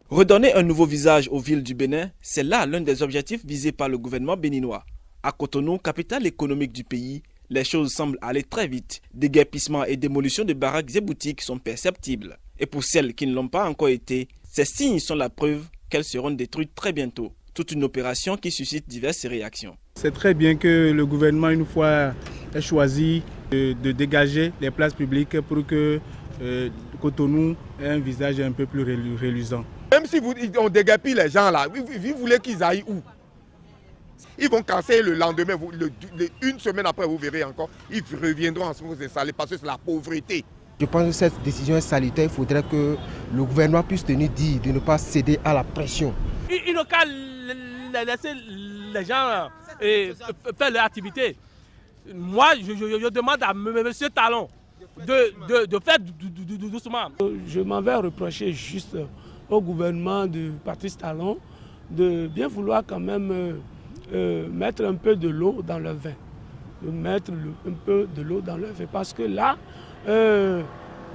Redonner un nouveau visage aux villes du Bénin, c'est là l'un des objectifs visés par le gouvernement béninois. À Cotonou, capitale économique du pays, les choses semblent aller très vite. Déguerpissement et démolition de baraques et boutiques sont perceptibles. Et pour celles qui ne l'ont pas encore été, ces signes sont la preuve qu'elles seront détruites très bientôt. Toute une opération qui suscite diverses réactions. C'est très bien que le gouvernement, une fois, ait choisi de dégager les places publiques pour que Cotonou ait un visage un peu plus reluisant. Même si on déguerpit les gens là, vous voulez qu'ils aillent où? Ils vont casser le lendemain, une semaine après vous verrez encore, ils reviendront en ce moment s'installer parce que c'est la pauvreté. Je pense que cette décision est salutaire. Il faudrait que le gouvernement puisse tenir dit de ne pas céder à la pression. Il n'a qu'à laisser les gens faire leur activité. Moi, je demande à M. Talon de faire doucement. Je m'en vais reprocher juste au gouvernement de Patrice Talon de bien vouloir quand même mettre un peu de l'eau dans le vin. De mettre un peu de l'eau dans le vin. Parce que là,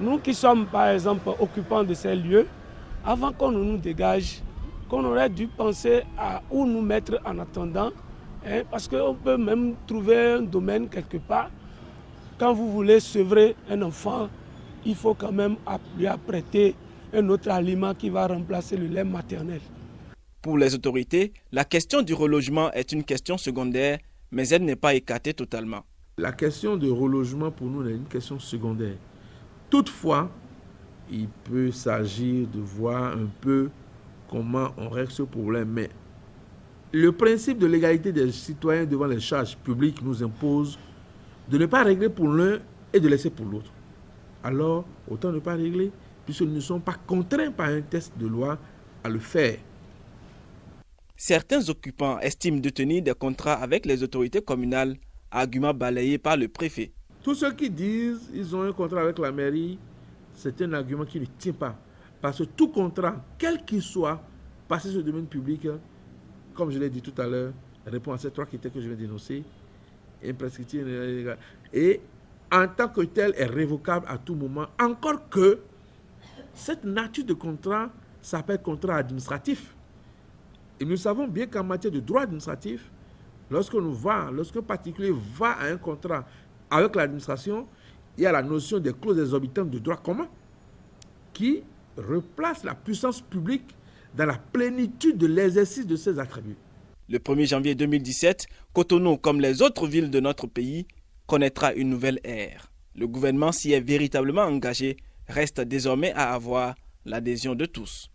nous qui sommes par exemple occupants de ces lieux, avant qu'on nous dégage, qu'on aurait dû penser à où nous mettre en attendant, hein, parce qu'on peut même trouver un domaine quelque part. Quand vous voulez sevrer un enfant, il faut quand même lui apprêter un autre aliment qui va remplacer le lait maternel. Pour les autorités, la question du relogement est une question secondaire, mais elle n'est pas écartée totalement. La question de relogement pour nous est une question secondaire. Toutefois, il peut s'agir de voir un peu comment on règle ce problème. Mais le principe de l'égalité des citoyens devant les charges publiques nous impose de ne pas régler pour l'un et de laisser pour l'autre. Alors, autant ne pas régler, puisque nous ne sommes pas contraints par un texte de loi à le faire. Certains occupants estiment de tenir des contrats avec les autorités communales, argument balayé par le préfet. Tous ceux qui disent qu'ils ont un contrat avec la mairie, c'est un argument qui ne tient pas. Parce que tout contrat, quel qu'il soit, passé sur le domaine public, comme je l'ai dit tout à l'heure, répond à ces trois critères que je viens d'énoncer, imprescriptible et en tant que tel est révocable à tout moment. Encore que cette nature de contrat s'appelle contrat administratif. Et nous savons bien qu'en matière de droit administratif, lorsqu'un particulier va à un contrat avec l'administration, il y a la notion des clauses exorbitantes de droit commun qui replace la puissance publique dans la plénitude de l'exercice de ses attributs. Le 1er janvier 2017, Cotonou, comme les autres villes de notre pays, connaîtra une nouvelle ère. Le gouvernement s'y est véritablement engagé, reste désormais à avoir l'adhésion de tous.